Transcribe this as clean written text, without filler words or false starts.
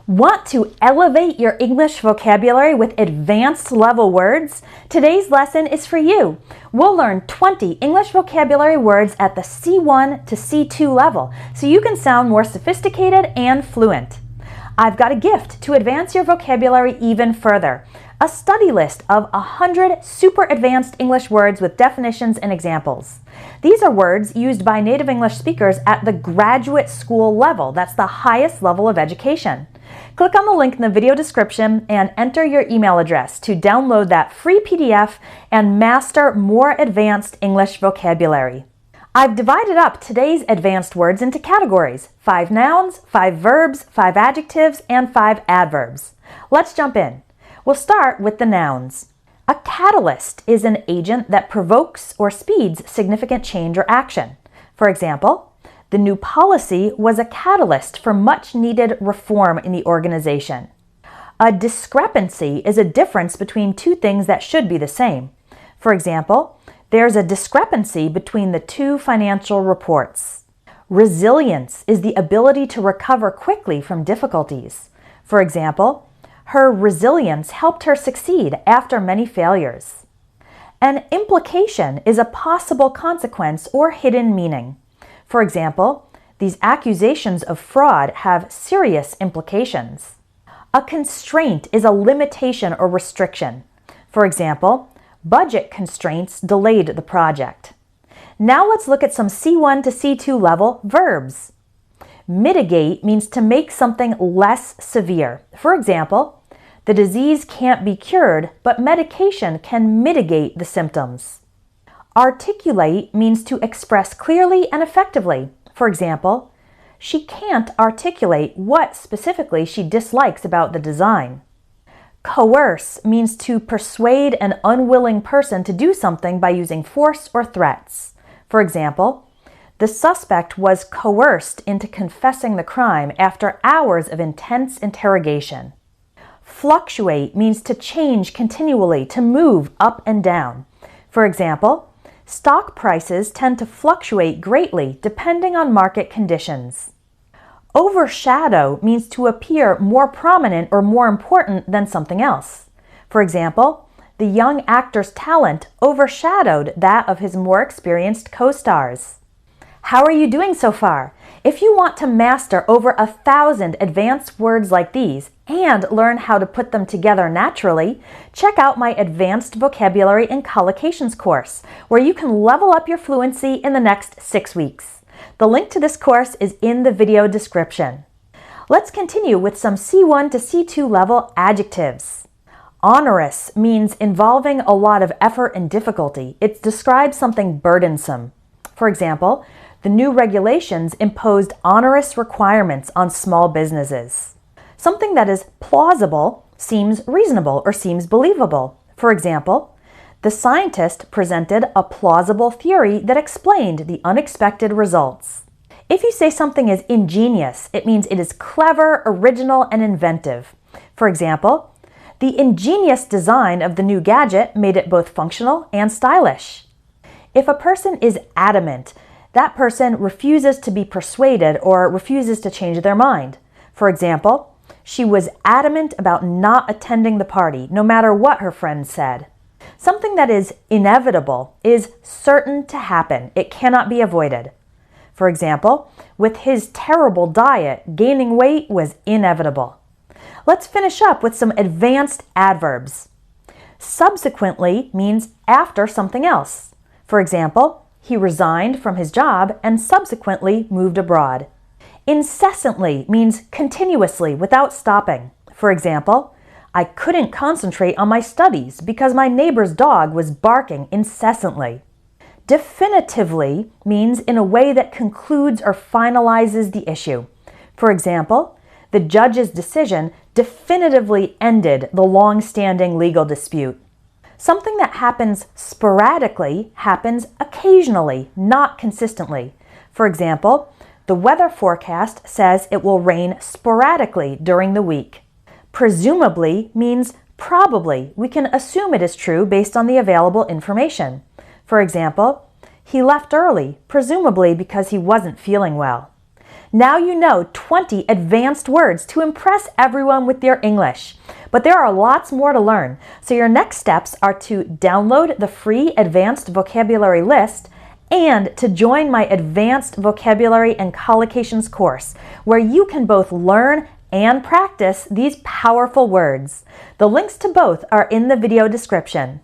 Want to elevate your English vocabulary with advanced level words? Today's lesson is for you. We'll learn 20 English vocabulary words at the C1 to C2 level, so you can sound more sophisticated and fluent. I've got a gift to advance your vocabulary even further. A study list of 100 super advanced English words with definitions and examples. These are words used by native English speakers at the graduate school level. That's the highest level of education. Click on the link in the video description and enter your email address to download that free PDF and master more advanced English vocabulary. I've divided up today's advanced words into categories: 5 nouns, 5 verbs, 5 adjectives, and 5 adverbs. Let's jump in. We'll start with the nouns. A catalyst is an agent that provokes or speeds significant change or action. For example, the new policy was a catalyst for much-needed reform in the organization. A discrepancy is a difference between two things that should be the same. For example, there's a discrepancy between the two financial reports. Resilience is the ability to recover quickly from difficulties. For example, her resilience helped her succeed after many failures. An implication is a possible consequence or hidden meaning. For example, these accusations of fraud have serious implications. A constraint is a limitation or restriction. For example, budget constraints delayed the project. Now let's look at some C1 to C2 level verbs. Mitigate means to make something less severe. For example, the disease can't be cured, but medication can mitigate the symptoms. Articulate means to express clearly and effectively. For example, she can't articulate what specifically she dislikes about the design. Coerce means to persuade an unwilling person to do something by using force or threats. For example, the suspect was coerced into confessing the crime after hours of intense interrogation. Fluctuate means to change continually, to move up and down. For example, stock prices tend to fluctuate greatly depending on market conditions. Overshadow means to appear more prominent or more important than something else. For example, the young actor's talent overshadowed that of his more experienced co-stars. How are you doing so far? If you want to master over 1,000 advanced words like these and learn how to put them together naturally, check out my Advanced Vocabulary and Collocations course, where you can level up your fluency in the next 6 weeks. The link to this course is in the video description. Let's continue with some C1 to C2 level adjectives. Onerous means involving a lot of effort and difficulty. It describes something burdensome. For example, the new regulations imposed onerous requirements on small businesses. Something that is plausible seems reasonable or seems believable. For example, the scientist presented a plausible theory that explained the unexpected results. If you say something is ingenious, it means it is clever, original, and inventive. For example, the ingenious design of the new gadget made it both functional and stylish. If a person is adamant, that person refuses to be persuaded or refuses to change their mind. For example, she was adamant about not attending the party, no matter what her friends said. Something that is inevitable is certain to happen. It cannot be avoided. For example, with his terrible diet, gaining weight was inevitable. Let's finish up with some advanced adverbs. Subsequently means after something else. For example, he resigned from his job and subsequently moved abroad. Incessantly means continuously, without stopping. For example, I couldn't concentrate on my studies because my neighbor's dog was barking incessantly. Definitively means in a way that concludes or finalizes the issue. For example, the judge's decision definitively ended the long-standing legal dispute. Something that happens sporadically happens occasionally, not consistently. For example, the weather forecast says it will rain sporadically during the week. Presumably means probably. We can assume it is true based on the available information. For example, he left early, presumably because he wasn't feeling well. Now you know 20 advanced words to impress everyone with your English. But there are lots more to learn, so your next steps are to download the free Advanced Vocabulary List and to join my Advanced Vocabulary and Collocations course, where you can both learn and practice these powerful words. The links to both are in the video description.